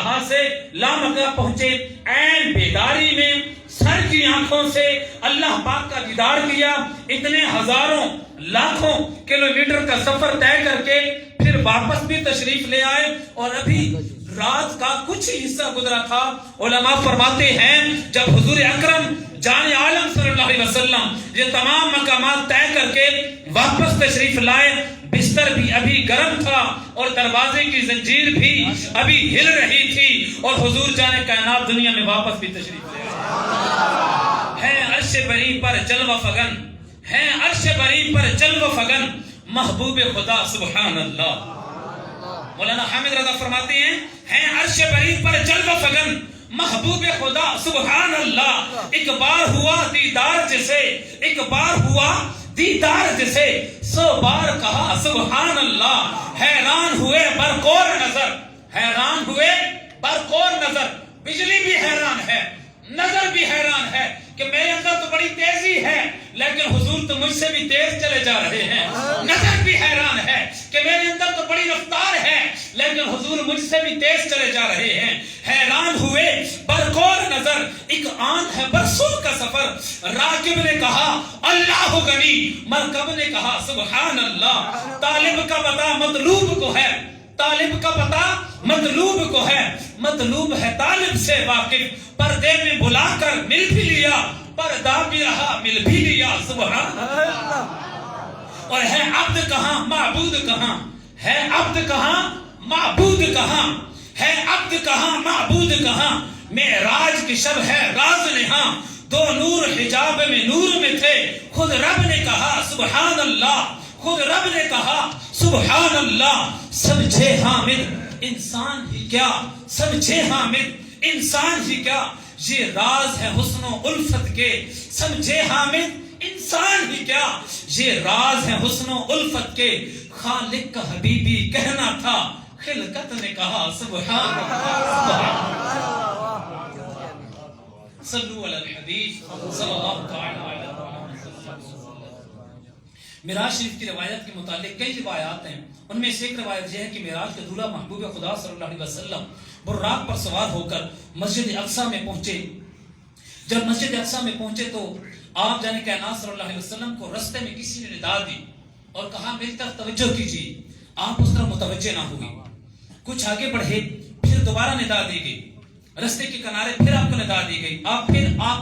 وہاں سے لامکہ پہنچے، عین بیداری میں سر کی آنکھوں سے اللہ پاک کا دیدار کیا، اتنے ہزاروں لاکھوں کلومیٹر کا سفر طے کر کے پھر واپس بھی تشریف لے آئے، اور ابھی رات کا کچھ حصہ گزرا تھا۔ علماء فرماتے ہیں جب حضور اکرم جان عالم صلی اللہ علیہ وسلم یہ تمام مقامات طے کر کے واپس تشریف لائے، بستر بھی ابھی گرم تھا اور دروازے کی زنجیر بھی ابھی ہل رہی تھی، اور حضور جان کائنات دنیا میں واپس بھی تشریف لے آئے۔ ہے عرش بری پر جلوہ فگن، ہے عرش بری پر جلوہ فگن، محبوب خدا سبحان اللہ۔ مولانا حامد رضا فرماتے ہیں ہے عرش بری پر جلوہ فگن، محبوب خدا سبحان اللہ۔ ایک بار ہوا دیدار جسے، ایک بار ہوا دیدار جسے، 100 بار کہا سبحان اللہ۔ حیران ہوئے برقور نظر، حیران ہوئے برقور نظر، بجلی بھی حیران ہے، نظر بھی حیران ہے کہ میرے اندر تو بڑی تیزی ہے لیکن حضور تو مجھ سے بھی تیز چلے جا رہے ہیں۔ نظر بھی حیران ہے کہ میرے اندر تو بڑی رفتار ہے لیکن حضور مجھ سے بھی تیز چلے جا رہے ہیں۔ حیران ہوئے برقور نظر، ایک آن ہے برسوں کا سفر، راکب نے کہا اللہ غنی، مرکب نے کہا سبحان اللہ۔ طالب کا پتہ مطلوب کو ہے، طالب کا پتہ مطلوب کو ہے، مطلوب ہے طالب سے واقف، پردے میں بلا کر مل بھی لیا، پردہ بھی رہا مل بھی لیا سبحان اللہ۔ اور ہے عبد کہاں معبود کہاں، ہے عبد کہاں معبود کہاں، ہے عبد کہاں معبود کہاں، معراج کی شب ہے راز نہاں، دو نور حجاب میں نور میں تھے، خود رب نے کہا سبحان اللہ، خود رب نے کہا سبحان اللہ۔ سمجھے حامد انسان ہی کیا، سمجھے حامد انسان ہی کیا، یہ راز ہے حسن و الفت کے، سمجھے حامد انسان ہی کیا، یہ راز ہے حسن و الفت کے، خالق کا حبیبی کہنا تھا، خلقت نے کہا سبحان اللہ۔ صلو علی الحبیب صلی اللہ تعالی علیہ وسلم۔ معراج شریف کی روایت کے متعلق کئی روایات ہیں، ان میں سے ایک روایت یہ ہے کہ معراج کا دولہا محبوب خدا صلی اللہ علیہ وسلم براق پر سوار ہو کر مسجد اقصیٰ میں پہنچے۔ جب مسجد اقصیٰ میں پہنچے تو آپ جانے کائنات صلی اللہ علیہ وسلم کو رستے میں کسی نے ندا دی اور کہا میری طرف توجہ کیجیے، آپ اس طرف متوجہ نہ ہوئے، کچھ آگے بڑھے، پھر دوبارہ ندا دی گئی، رستے کے کنارے پھر آپ کو ندا دی گئی، آپ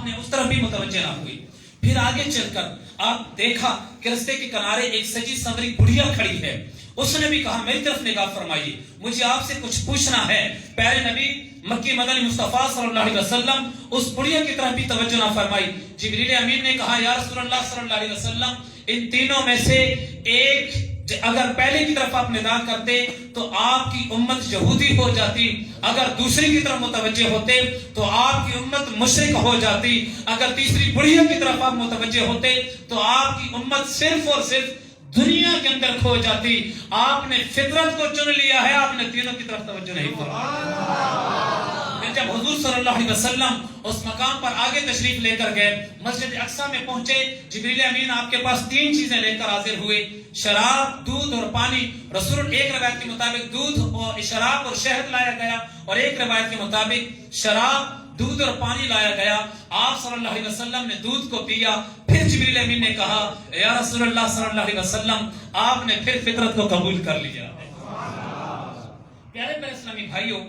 نے اس طرف بھی متوجہ نہ ہوئی، پھر آگے چل کر آپ دیکھا کہ رستے کے کنارے ایک سجی سنوری بڑھیا کھڑی ہے، اس نے بھی کہا میری طرف نگاہ فرمائیے، مجھے آپ سے کچھ پوچھنا ہے۔ پیارے نبی مکی مدنی مصطفیٰ صلی اللہ علیہ وسلم اس بڑھیا کی طرف بھی توجہ نہ فرمائی۔ جبریل امین نے کہا یا رسول اللہ صلی اللہ علیہ وسلم ان تینوں میں سے ایک اگر پہلے کی طرف آپ ندا کرتے تو آپ کی امت یہودی ہو جاتی، اگر دوسری کی طرف متوجہ ہوتے تو آپ کی امت مشرک ہو جاتی، اگر تیسری بڑھیا کی طرف آپ متوجہ ہوتے تو آپ کی امت صرف اور صرف دنیا کے اندر کھو جاتی۔ آپ نے فطرت کو چن لیا ہے، آپ نے تینوں کی طرف توجہ نہیں فرمائی۔ جب حضور صلی اللہ علیہ وسلم اس مقام پر آگے تشریف لے کر گئے، مسجد اقصیٰ میں پہنچے، جبریل امین آپ کے پاس 3 چیزیں لے کر حاضر ہوئے، شراب، دودھ اور پانی۔ رسول ایک روایت کے مطابق دودھ اور شراب اور شہد لایا گیا، اور ایک روایت کے مطابق شراب، دودھ اور پانی لایا گیا۔ آپ صلی اللہ علیہ وسلم نے دودھ کو پیا، پھر جبریل امین نے کہا یا رسول اللہ صلی اللہ علیہ وسلم آپ نے پھر فطرت کو قبول کر لیا۔ پیارے پیارے اسلامی بھائیوں،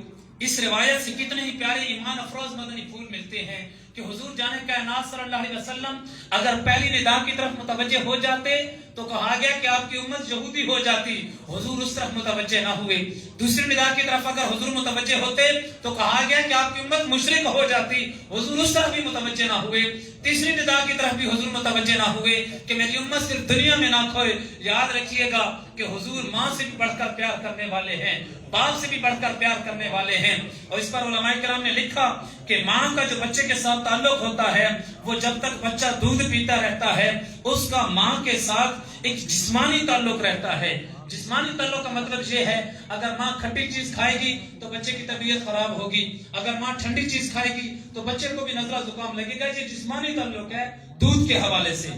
اس روایت سے کتنے ہی پیارے ایمان افروز مدنی پھول ملتے ہیں کہ حضور جانے کائنات صلی اللہ علیہ وسلم اگر پہلی ندا کی طرف متوجہ ہو جاتے تو کہا گیا کہ آپ کی امت یہودی ہو جاتی، حضور اس طرف متوجہ نہ ہوئے۔ دوسری ندا کی طرف اگر حضور متوجہ ہوتے تو کہا گیا کہ آپ کی امت مشرک ہو جاتی، حضور اس طرف بھی متوجہ نہ ہوئے۔ تیسری ندا کی طرف بھی حضور متوجہ نہ ہوئے کہ میری امت صرف دنیا میں نہ کھوئے۔ یاد رکھیے گا کہ حضور ماں سے بھی بڑھ کر پیار کرنے والے ہیں، باپ سے بھی بڑھ کر پیار کرنے والے ہیں، اور اس پر علماء کرام نے لکھا کہ ماں کا جو بچے کے ساتھ تعلق ہوتا ہے وہ جب تک بچہ دودھ پیتا رہتا ہے اس کا ماں کے ساتھ ایک جسمانی تعلق رہتا ہے۔ جسمانی تعلق کا مطلب یہ ہے اگر ماں کھٹی چیز کھائے گی تو بچے کی طبیعت خراب ہوگی، اگر ماں ٹھنڈی چیز کھائے گی تو بچے کو بھی نزلہ زکام لگے گا۔ یہ جسمانی تعلق ہے دودھ کے حوالے سے۔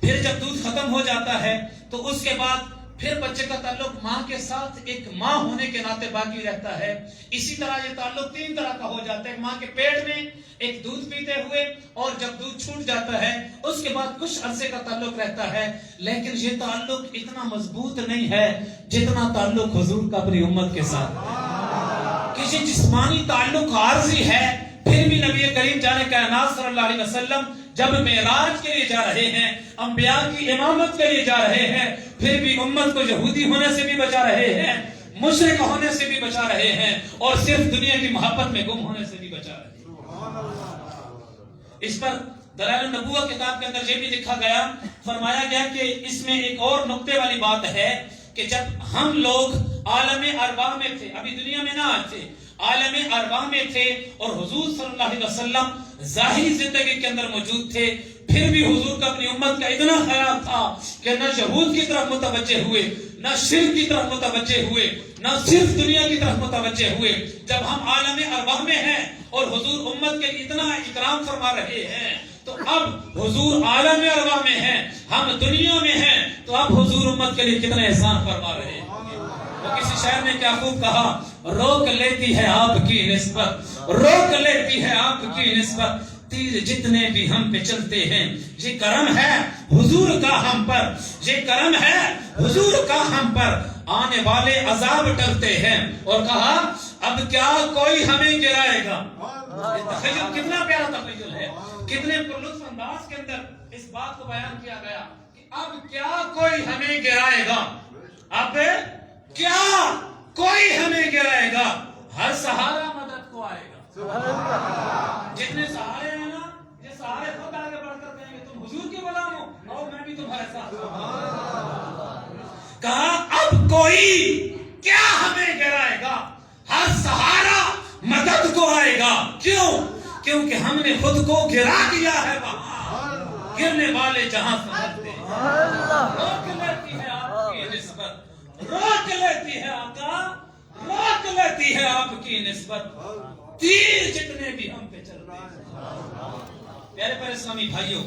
پھر جب دودھ ختم ہو جاتا ہے تو اس کے بعد پھر بچے کا تعلق ماں کے ساتھ ایک ماں ہونے کے ناطے باقی رہتا ہے. اسی طرح یہ تعلق 3 طرح کا ہو جاتا ہے. ماں کے پیٹ میں ایک دودھ پیتے ہوئے اور جب دودھ چھوٹ جاتا ہے اس کے بعد کچھ عرصے کا تعلق رہتا ہے. لیکن یہ تعلق اتنا مضبوط نہیں ہے جتنا تعلق حضور کا اپنی امت کے ساتھ. کسی جسمانی تعلق عارضی ہے پھر بھی نبی کریم جانے کائنات صلی اللہ علیہ وسلم جب معراج کے لیے جا رہے ہیں, انبیاء کی امامت کے لیے جا رہے ہیں, پھر بھی امت کو یہودی ہونے سے بھی بچا رہے ہیں, مشرک ہونے سے بھی بچا رہے ہیں, اور صرف دنیا کی محبت میں گم ہونے سے بھی بچا رہے ہیں. اس پر دلائل النبوہ کتاب کے اندر یہ بھی لکھا گیا, فرمایا گیا کہ اس میں ایک اور نقطے والی بات ہے کہ جب ہم لوگ عالم ارواح میں تھے, ابھی دنیا میں نہ آتے, عالم ارواح میں تھے اور حضور صلی اللہ علیہ وسلم ظاہری زندگی کے اندر موجود تھے, پھر بھی حضور کا اپنی امت کا اتنا خیال تھا کہ نہ یہود کی طرف متوجہ ہوئے, نہ شرک کی طرف متوجہ ہوئے, نہ صرف دنیا کی طرف متوجہ ہوئے. جب ہم عالم ارواح میں ہیں اور حضور امت کے اتنا اکرام فرما رہے ہیں, تو اب حضور عالم ارواح میں ہیں, ہم دنیا میں ہیں, تو اب حضور امت کے لیے کتنا احسان فرما رہے ہیں. وہ کسی شاعر نے کیا خوب کہا, روک لیتی ہے آپ کی نسبت, روک لیتی ہے آپ کی نسبت, تیر جتنے بھی ہم پہ چلتے ہیں, یہ کرم ہے حضور کا ہم پر, یہ کرم ہے حضور کا ہم پر, آنے والے عذاب ٹلتے ہیں. اور کہا اب کیا کوئی ہمیں گرائے گا. تخیل کتنا پیارا تخیل ہے, کتنے پرلطف انداز کے اندر اس بات کو بیان کیا گیا کہ اب کیا کوئی ہمیں گرائے گا, اب کیا کوئی ہمیں گرائے گا, ہر سہارا مدد کو آئے گا. جتنے سہارے ہیں نا, یہ سہارے خود آگے بڑھ کر کہیں گے تم حضور کے غلام ہو اور میں بھی تمہارے ساتھ ہوں. کہا اب کوئی کیا ہمیں گرائے گا, ہر سہارا مدد کو آئے گا. کیوں؟ کیونکہ ہم نے خود کو گرا دیا ہے وہاں, گرنے والے جہاں سمجھتے ہیں. روک لیتی ہے آپ کی نسبت, روک لیتی ہے آقا, روک لیتی ہے آپ کی نسبت, تیر جتنے بھی ہم پہ چلتے ہیں. پیارے پیارے اسلامی بھائیوں,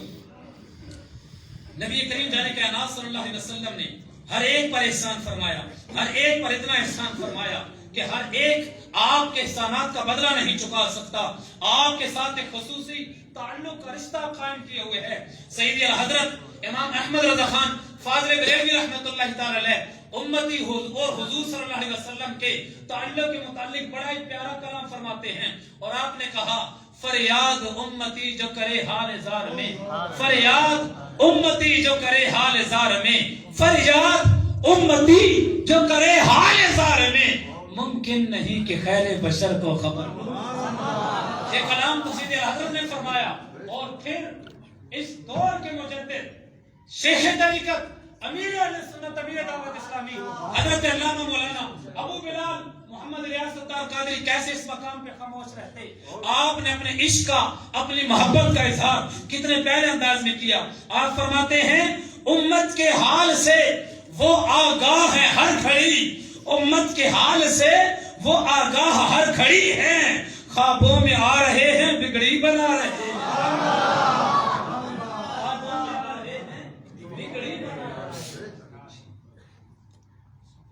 نبی کریم جانے کائنات صلی اللہ علیہ وسلم نے ہر ایک پر احسان فرمایا, ہر ایک پر اتنا احسان فرمایا کہ ہر ایک آپ کے احسانات کا بدلہ نہیں چکا سکتا. آپ کے ساتھ ایک خصوصی تعلق کا رشتہ قائم کیے ہوئے ہے. سیدی حضرت امام احمد رضا خان فاضل بریلوی رحمۃ اللہ تعالی علیہ امتی اور حضور صلی اللہ علیہ وسلم کے تعلق کے متعلق بڑا ہی پیارا کلام فرماتے ہیں, اور آپ نے کہا فریاد امتی جو کرے حال زار میں, فریاد امتی جو کرے حال زار میں, فریاد امتی جو کرے حال زار میں, ممکن نہیں کہ خیر بشر کو خبر ہو. یہ کلام تو سیدی حضرت نے فرمایا. اور پھر اس دور کے مجدد شیخ طریقت امیر اہل سنت امیر دعوت اسلامی حضرت علامہ مولانا ابو بلال محمد ریاض ستار قادری کیسے اس مقام پہ خاموش رہتے. آپ نے اپنے عشق کا, اپنی محبت کا اظہار کتنے پیارے انداز میں کیا. آپ فرماتے ہیں امت کے حال سے وہ آگاہ ہے ہر گھڑی, امت کے حال سے وہ آگاہ ہر گھڑی ہیں, خوابوں میں آ رہے ہیں بگڑی بنا رہے ہیں.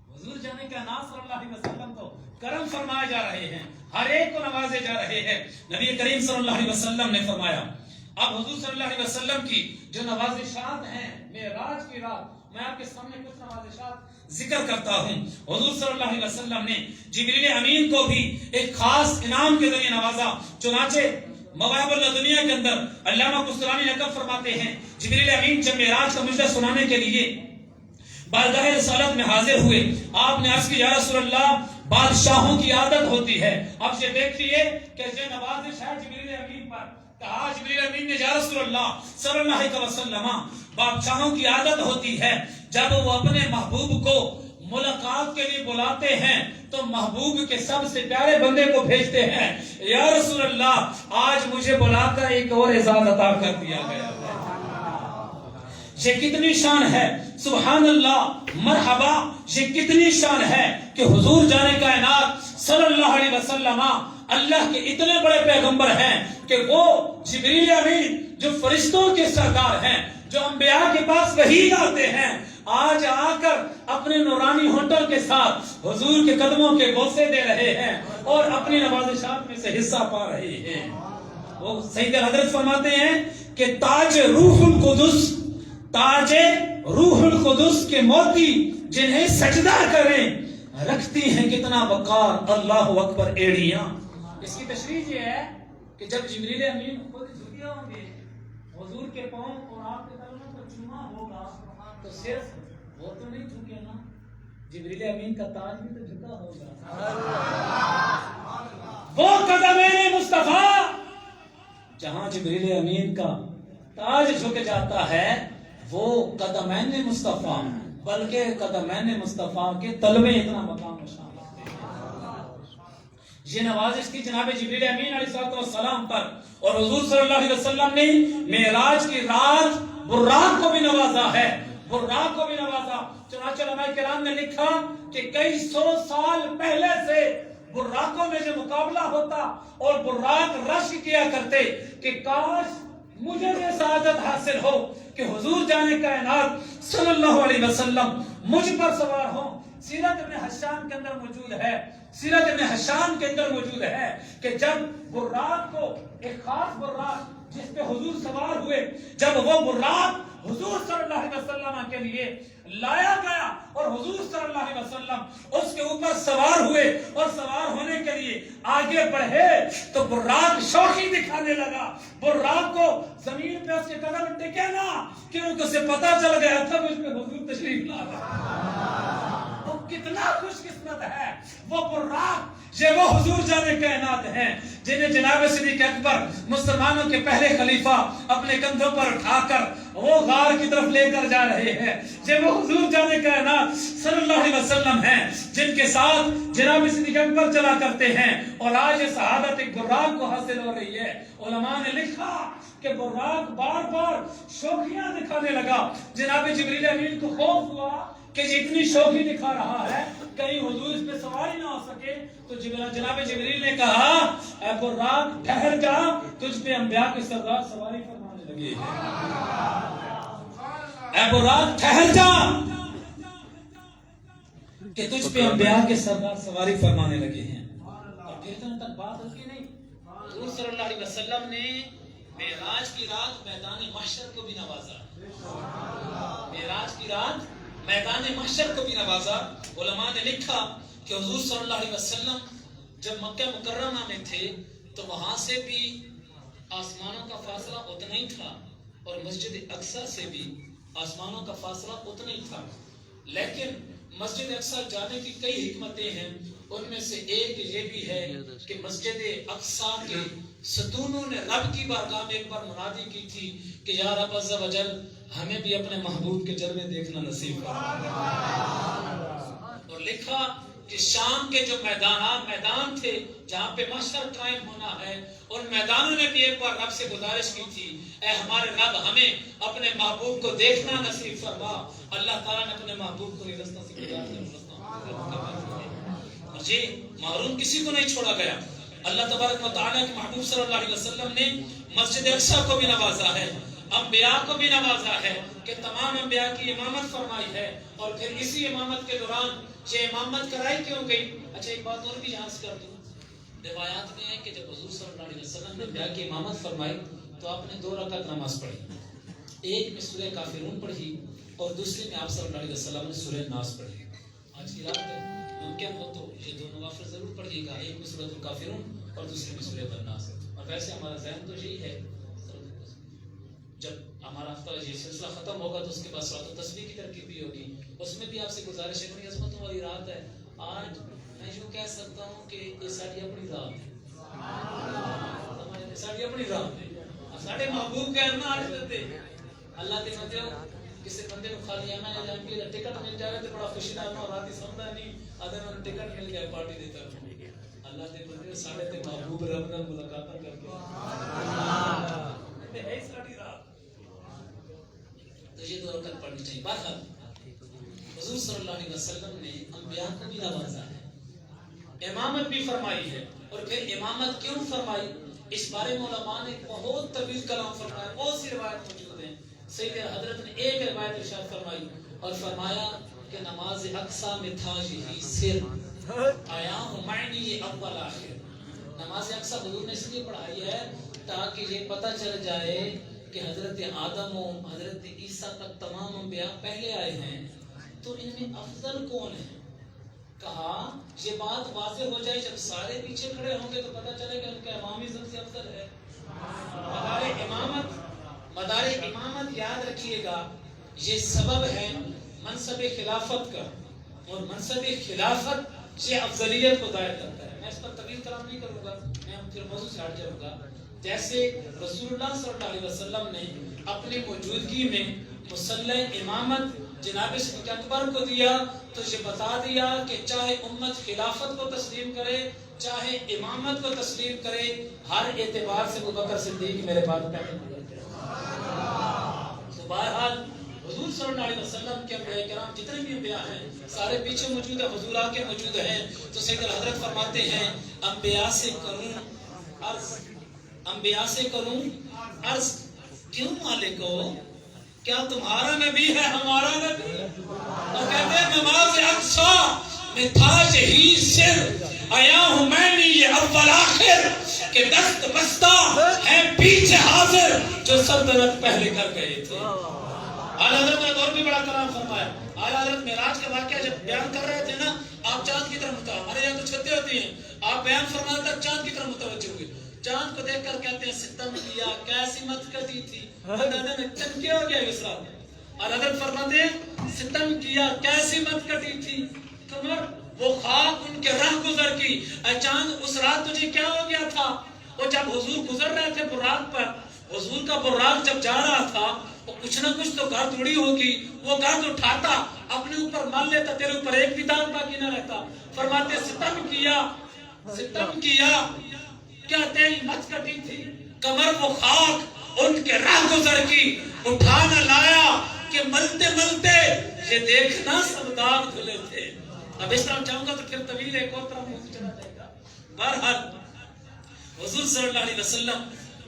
حضور جانے کا نام صلی اللہ علیہ وسلم کو کرم فرمائے جا رہے ہیں, ہر ایک کو نوازے جا رہے ہیں. نبی کریم صلی اللہ علیہ وسلم نے فرمایا, اب حضور صلی اللہ علیہ وسلم کی جو نوازشات ہیں معراج کی رات, میں آپ کے سامنے کچھ نوازشات ذکر کرتا ہوں. حضور صلی اللہ علیہ وسلم نے جبریل امین کو بھی ایک خاص انعام کے ذریعے نوازا. چنانچہ مواہب اللہ دنیا کے اندر علامہ قسطلانی نقل فرماتے ہیں جبریل امین جب معراج کا مجدہ سنانے کے لیے بارگاہ رسالت میں حاضر ہوئے, آپ نے عرض کی یا رسول اللہ بادشاہوں کی عادت ہوتی ہے. اب یہ دیکھیے کہ یہ نوازش ہے جبریل امین پر. کہا جبریل امین نے یا رسول اللہ صلی اللہ علیہ وسلم بادشاہوں کی عادت ہوتی ہے جب وہ اپنے محبوب کو ملاقات کے لیے بلاتے ہیں تو محبوب کے سب سے پیارے بندے کو بھیجتے ہیں, یا رسول اللہ آج مجھے بلا کر ایک اور اعزاز عطا کر دیا گیا. یہ کتنی شان ہے, سبحان اللہ مرحبا, یہ کتنی شان ہے کہ حضور جانے کائنات صلی اللہ علیہ وسلم اللہ کے اتنے بڑے پیغمبر ہیں کہ وہ جبریل امین جو فرشتوں کے سردار ہیں, جو انبیاء کے پاس وحی لاتے ہیں, آج آ کر اپنے نورانی ہونٹوں کے ساتھ حضور کے قدموں کے بوسے دے رہے ہیں اور اپنی نوازشات میں سے حصہ پا رہے ہیں. وہ سید حضرت فرماتے ہیں کہ تاج روح القدس، تاج روح القدس کے موتی جنہیں سجدہ کریں رکھتی ہیں کتنا وقار، اللہ اکبر ایڑیاں. اس کی تشریح یہ ہے کہ جب جبریل امین خود جھکے ہوں گے حضور کے پاؤں اور آپ کے قدموں پر چوما ہوگا تو صرف وہ تو نہیں جھکے نا، جبریل امین کا تاج بھی تو جھکا ہوگا. وہ قدمین مصطفیٰ جہاں جبریل امین کا تاج جھک جاتا ہے وہ قدمین مصطفیٰ، بلکہ قدمین مصطفیٰ کے تلوے اتنا مقام و شان رکھتے ہیں. یہ نوازش تھی جناب جبریل امین علیہ السلام پر، اور حضور صلی اللہ علیہ وسلم نے معراج کی رات براق کو بھی نوازا ہے، براق کو بھی نوازا. چنانچہ علماء کرام نے لکھا کہ کئی سو سال پہلے سے براقوں میں جو مقابلہ ہوتا اور براق رش کیا کرتے کہ کاش مجھے یہ سعادت حاصل ہو کہ حضور جانے کائنات صلی اللہ علیہ وسلم مجھ پر سوار ہوں. سیرت ابن حشام کے اندر موجود ہے، سیرت ابن حشام کے اندر موجود ہے کہ جب براق کو، ایک خاص براق جس پہ حضور سوار ہوئے، جب وہ براق حضور صلی اللہ علیہ وسلم کے لیے لایا گیا اور حضور صلی اللہ علیہ وسلم اس کے اوپر سوار ہوئے اور سوار ہونے کے لیے آگے بڑھے تو براق شوخی دکھانے لگا. براق کو زمین پہ اس کے قدم ٹکے نا کیونکہ اسے پتا چل گیا تھا مجھ پہ حضور تشریف لا رہا. وہ کتنا خوش قسمت ہے وہ براق، یہ وہ حضور جانے کائنات ہیں جنہیں جناب صدیق اکبر مسلمانوں کے پہلے خلیفہ اپنے کندھوں پر اٹھا کر وہ غار کی طرف لے کر جا رہے ہیں. یہ وہ حضور جانے کائنات صلی اللہ علیہ وسلم ہیں جن کے ساتھ جناب صدیق اکبر چلا کرتے ہیں، اور آج یہ سعادت ایک براق کو حاصل ہو رہی ہے. علماء نے لکھا کہ براق بار بار شوخیاں دکھانے لگا. جناب جبریل امین کو خوف ہوا کہ یہ اتنی شوخی دکھا رہا ہے کہیں حضور اس پہ سواری نہ ہو سکے، تو جناب جبریل نے کہا اے براق ٹھہر جا، تجھ پہ انبیاء کے سردار سواری فرمانے لگے ہیں. اے براق ٹھہر جا کہ تجھ پہ انبیاء کے سردار سواری فرمانے لگے ہیں. اور پھر تو تک بات ہوتی نہیں، حضور صلی اللہ علیہ وسلم نے معراج کی رات میدان محشر کو بھی نوازا. معراج کی رات میدان محشر کو بھی نوازا. علماء نے لکھا کہ حضور صلی اللہ علیہ وسلم جب مکہ مکرمہ میں تھے تو وہاں سے بھی آسمانوں کا فاصلہ اتنا ہی تھا اور مسجد اقصی سے بھی آسمانوں کا فاصلہ اتنا ہی تھا. لیکن مسجد اقصی جانے کی کئی حکمتیں ہیں، ان میں سے ایک یہ بھی ہے کہ مسجد اقصی کے ستونوں نے رب کی بارگاہ میں ایک بار منادی کی تھی کہ یا رب عز و جل ہمیں بھی اپنے محبوب کے جلوے دیکھنا نصیب فرما. اور لکھا کہ شام کے جو میدان تھے جہاں پہ محشر قائم ہونا ہے، ان میدانوں نے بھی ایک بار رب سے گزارش کی تھی اے ہمارے رب ہمیں اپنے محبوب کو دیکھنا نصیب فرما. اللہ تعالیٰ نے اپنے محبوب کو رستہ سے گزار دیا اور یہ محروم کسی کو نہیں چھوڑا گیا. اللہ تبارک و تعالیٰ کے محبوب صلی اللہ علیہ وسلم نے مسجد اقصی کو بھی نوازا ہے، انبیاء کو بھی نوازا ہے کہ تمام انبیاء کی امامت فرمائی ہے. اور پھر اسی امامت کے دوران یہ امامت کرائی کیوں گئی؟ اچھا ایک بات اور بھی یاد کر دوں، روایات میں ہے کہ جب حضور صلی اللہ علیہ وسلم نے انبیاء کی امامت فرمائی تو آپ نے 2 رکعت نماز پڑھی، ایک میں سورہ کافرون پڑھی اور دوسری میں آپ صلی اللہ علیہ وسلم نے سورہ ناس پڑھی. آج کی رات میں ممکن ہو تو یہ 2 نوافل ضرور پڑھیے گا، ایک میں سورۃ الکافرون اور دوسری میں سورہ الناس. اور ویسے ہمارا ذہن تو یہی ہے جب ہمارا ہفتہ یہ سلسلہ ختم ہوگا تو اس کے بعد صلاۃ التسبیح کی ترکیب بھی ہوگی، اس میں بھی آپ سے گزارش ہے. بڑی عظمتوں والی رات ہے. آج میں یوں کہہ سکتا ہوں کہ یہ ساری اپنی رات ہے، ساری اپنی رات ہے. ساڑھے محبوب کا ارنا آج دیتے اللہ کے مدیو کسی بندے کو خالی آنا یا جان کے ٹکٹ مل جائے تو بڑا خوشی نہ اور رات ہی سمجھا نہیں آدھے میں ٹکٹ مل گیا پارٹی دیتا ہوں. اللہ کے بندے ساڑھے تے محبوب رب نال ملاقات کر کے ہے ساری رات تو یہ 2 رکعت پڑھنی چاہیے. بہرحال حضور صلی اللہ علیہ وسلم نے انبیاء کو بھی نوازا ہے، امامت بھی فرمائی ہے. اور پھر امامت کیوں فرمائی اس بارے میں علماء نے بہت طویل کلام فرمایا، بہت سی روایت موجود ہیں. سید حضرت نے ایک روایت ارشاد فرمائی، اور فرمایا کہ نماز اقصا میں تھا یہی سر، آیا ہوں معنی یہ اول آخر۔ نماز اقصا حضور نے اس لیے پڑھائی ہے تاکہ یہ پتہ چل جائے کہ حضرت آدم و حضرت عیسیٰ تک تمام انبیاء پہلے آئے ہیں، تو ان میں افضل کون ہے؟ کہا یہ بات واضح ہو جائے جب سارے پیچھے کھڑے ہوں گے تو پتہ چلے کہ ان کا امام ہی سب سے افضل ہے۔ مدار امامت یاد رکھیے گا، یہ سبب ہے منصب خلافت کا، اور منصب خلافت یہ افضلیت کو ظاہر کرتا ہے۔ میں اس پر طویل کلام نہیں کروں گا، میں پھر موضوع سے ہٹ جاؤں گا۔ جیسے رسول اللہ صلی اللہ علیہ وسلم نے اپنی موجودگی میں مصلح امامت جناب صدیق اکبر کو دیا، تو یہ بتا دیا کہ چاہے امت خلافت کو تسلیم کرے چاہے امامت کو تسلیم کرے، ہر اعتبار سے ابوبکر صدیق میرے بعد پہلے ہوتے ہیں۔ تو بہرحال حضور صلی اللہ علیہ وسلم کے انبیاء کرام جتنے بھی انبیاء ہیں سارے پیچھے موجود ہیں، حضور آ کے موجود ہیں۔ تو سید الحضرت فرماتے ہیں انبیاء سے کروں عرض، انبیاء سے کروں عرض، کیوں مالکو کیا تمہارا نبی ہے ہمارا نبی؟ اور کہتے ہیں نماز اقصا میں تھا یہی سر، آیا ہوں میں نے یہ اول آخر، کہ دست بستہ ہے پیچھے حاضر جو سلطنت پہلے کر گئے تھے۔ اعلیٰ حضرت نے اور بھی بڑا کلام فرمایا۔ اعلیٰ حضرت معراج کا واقعہ جب بیان کر رہے تھے نا، آپ چاند کی طرف متوجہ، ہمارے یہاں تو چھتیں ہوتی ہیں، آپ بیان فرمایا تھا چاند کی طرف متوجہ ہوئے، چاند کو دیکھ کر کہتے ہیں ستم کیا کیسی مت کٹی تھی، اندازہ میں چمکے ہو گیا اس رات میں۔ اور حضرت فرماتے ہیں ستم کیا کیسی مت کٹی تھی کمر، وہ خاک ان کے راہ گزر کی، اے چاند اس رات تجھے کیا ہو گیا تھا؟ وہ جب حضور گزر رہے تھے براق پر، حضور کا براق جب جا رہا تھا وہ کچھ نہ کچھ تو گرد اڑی ہوگی، وہ گرد اٹھاتا اپنے اوپر مل لیتا، تیرے اوپر ایک بھی داغ باقی نہ رہتا۔ فرماتے ستم کیا کیا تیری مت کٹی تھی کمر، وہ خاک ان کے راہ گزر کی، اٹھا نہ لایا کہ ملتے ملتے یہ دیکھنا سب داغ دھلے تھے۔ اب اس طرح چاہوں گا تو پھر طویل ایک اور طرف موضوع چلا جائے گا۔ بہرحال حضور صلی اللہ علیہ وسلم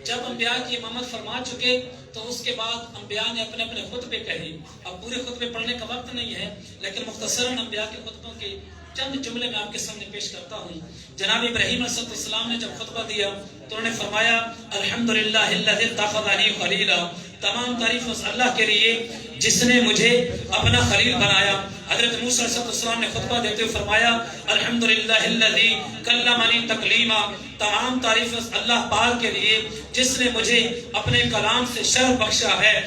جب انبیاء کی امامت فرما چکے تو اس کے بعد انبیاء نے اپنے اپنے خطبے کہے۔ اب پورے خطبے پڑھنے کا وقت نہیں ہے، لیکن مختصراً انبیاء کے خطبوں کے چند جملے میں آپ کے سامنے پیش کرتا ہوں۔ جناب ابراہیم علیہ السلام نے جب خطبہ دیا تو انہوں نے فرمایا الحمدللہ الذی اتخذنی خلیلا، تمام تعریف اس اللہ کے لیے جس نے مجھے اپنا خلیل بنایا۔ حضرت موسیٰ علیہ السلام نے خطبہ دیتے ہوئے فرمایا الحمدللہ الذی کلمنی تکلیما، تمام تعریف اس اللہ پاک کے لیے جس نے مجھے اپنے کلام سے شرف بخشا ہے۔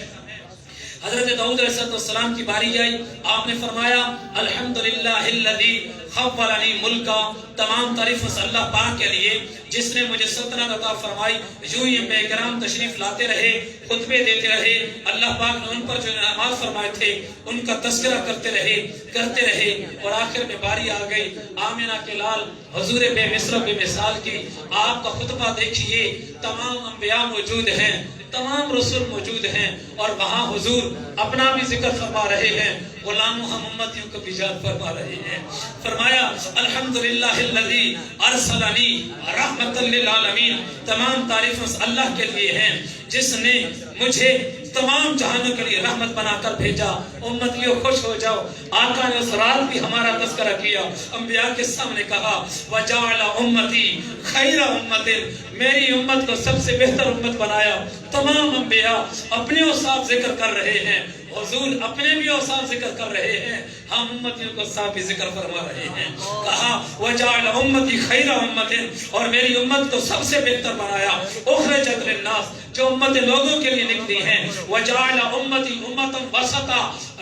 حضرت داؤد علیہ السلام کی باری آئی، آپ نے فرمایا الحمدللہ الذی خولنی ملکا، تمام تعریف اس اللہ پاک کے لیے جس نے مجھے سلطنت عطا فرمائی۔ یوں ہی انبیاء کرام تشریف لاتے رہے، خطبے دیتے رہے، اللہ پاک نے ان پر جو انعامات فرمائے تھے ان کا تذکرہ کرتے رہے، اور آخر میں باری آ گئی آمنہ کے لال حضور بے مثل بے مثال کی۔ آپ کا خطبہ دیکھیے، تمام انبیاء موجود ہیں، تمام رسول موجود ہیں، اور وہاں حضور اپنا بھی ذکر فرما رہے ہیں، غلاموں ہم امتیوں کو بھی یاد فرما رہے ہیں۔ فرمایا الحمدللہ الذی ارسلنی رحمۃ للعالمین، تمام تعریف اس اللہ کے لیے ہیں جس نے مجھے تمام جہانوں کے لیے رحمت بنا کر بھیجا۔ امتیوں خوش ہو جاؤ، آقا نے اس رات بھی ہمارا تذکرہ کیا، انبیاء کے سامنے کہا وجعل امتی خیر امت، میری امت کو سب سے بہتر امت بنایا۔ تمام انبیاء اپنے اوصاف ذکر کر رہے ہیں، حضور اپنے بھی اوصاف ذکر کر رہے ہیں، ہم امتیوں کو صاف بھی ذکر فرما رہے ہیں۔ کہا وجعل امتی خیر امت، اور میری امت کو سب سے بہتر بنایا۔ اخرجت للناس، جو امت لوگوں کے لیے نکلی ہیں۔ وجعل امتی امتا وسطا،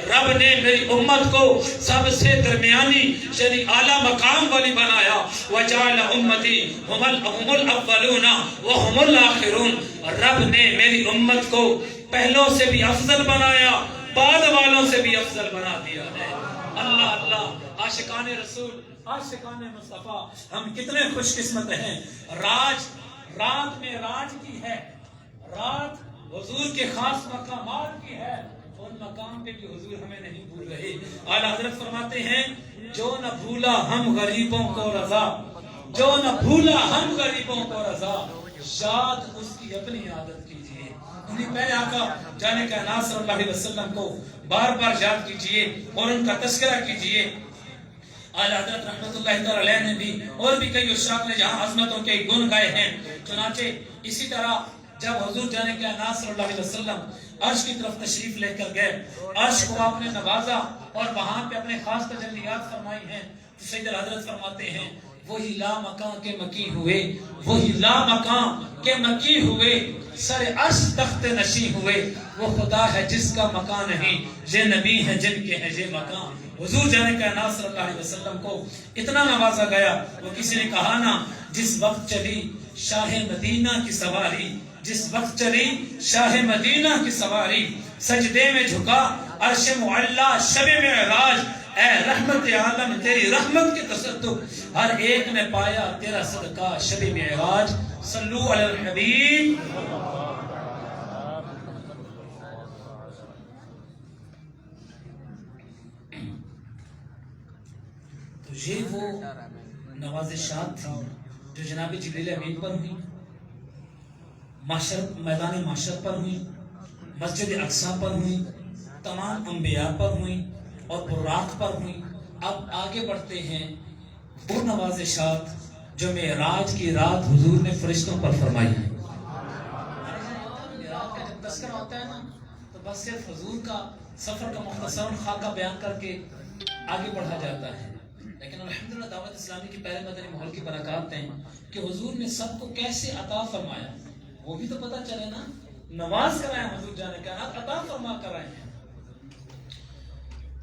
رب نے میری امت کو سب سے درمیانی یعنی اعلیٰ مقام والی بنایا۔ وجعل امتی هم الاولون وهم الاخرون، رب نے میری امت کو پہلوں سے بھی افضل بنایا، بعد والوں سے بھی افضل بنا دیا ہے۔ اللہ اللہ، عاشقان رسول، عاشقان مصطفیٰ، ہم کتنے خوش قسمت ہیں۔ رات میں راج کی ہے، رات حضور کے خاص مقامات کی ہے، ان مقام پہ بھی حضور ہمیں نہیں بھول رہے۔ اعلیٰ حضرت فرماتے ہیں جو نہ بھولا ہم غریبوں کو رضا، جو نہ بھولا ہم غریبوں کو رضا، یاد اس کی اپنی عادت کیجئے. انہیں پہلے آقا جانے کائنات صلی اللہ علیہ وسلم کو بار بار یاد کیجئے اور ان کا تذکرہ کیجئے. اعلیٰ حضرت رحمت اللہ تعالی علیہ نے بھی اور بھی کئی اشراق نے جہاں عظمتوں کے گن گائے ہیں. چنانچہ اسی طرح جب حضور جانے کائنات صلی اللہ علیہ وسلم عرش کی طرف تشریف لے کر گئے, عرش کو آپ نے نوازا اور وہاں پہ اپنے خاص تجلیات فرمائی ہیں, تو سید حضرت فرماتے ہیں وہی لا مکان کے مکی ہوئے, وہی لا مکان کے مکی ہوئے, سر عرش تخت نشی ہوئے, وہ خدا ہے جس کا مکان نہیں, یہ نبی ہے جن کے ہے یہ مکان. حضور جانے کائنات صلی اللہ علیہ وسلم کو اتنا نوازا گیا. وہ کسی نے کہا نا جس وقت چلی شاہ مدینہ کی سواری, جس وقت چلی شاہ مدینہ کی سواری, سجدے میں جھکا عرش معلا شب معراج, اے رحمت عالم تیری رحمت کے تصدق ہر ایک نے پایا تیرا صدقہ شب معراج. صلو علی الحبیب. تو یہ وہ نوازشات تھیں جو جناب جبریل امین پر ہوئی, میدان معاشر پر ہوئی, مسجد اقصی پر ہوئی, تمام انبیاء پر ہوئی اور براق پر ہوئی. اب آگے بڑھتے ہیں وہ نوازشات جو معراج کی رات حضور نے فرشتوں پر فرمائی ہیں. معراج کا جب تذکرہ ہوتا ہے نا تو بس صرف حضور کا سفر کا مختصر خاکہ بیان کر کے آگے بڑھا جاتا ہے, لیکن الحمدللہ دعوت اسلامی کی پہلے مدنی ماحول کی برکات ہیں کہ حضور نے سب کو کیسے عطا فرمایا وہ بھی تو پتہ چلے نا. نواز کرائے حضور جانے کا نات عطا فرما کرائے ہیں.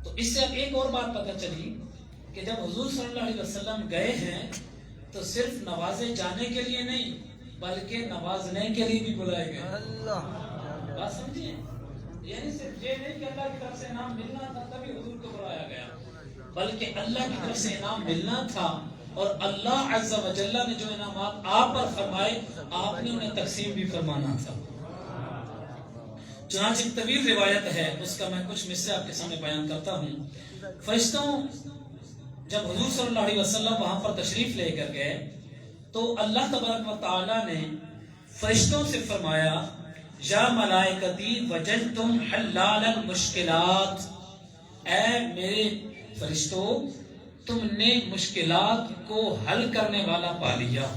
تو اس سے اب ایک اور بات پتہ چلی کہ جب حضور صلی اللہ علیہ وسلم گئے ہیں تو صرف نوازے جانے کے لیے نہیں بلکہ نوازنے کے لیے بھی بلائے گئے. بات سمجھیے, یعنی صرف یہ نہیں کہ اللہ کی طرف سے انعام ملنا تھا تبھی حضور کو بلایا گیا, بلکہ اللہ کی طرف سے انعام ملنا تھا اور اللہ عز و جل نے جو انعامات آپ پر فرمائے آپ نے انہیں تقسیم بھی فرمانا تھا. چنانچہ ایک طویل روایت ہے, اس کا میں کچھ مصرع آپ کے سامنے بیان کرتا ہوں. فرشتوں جب حضور صلی اللہ علیہ وسلم وہاں پر تشریف لے کر گئے تو اللہ تبارک و تعالی نے فرشتوں سے فرمایا یا ملائکتی وجدتم حلال المشکلات, اے میرے فرشتوں تم نے مشکلات کو حل کرنے والا پا لیا.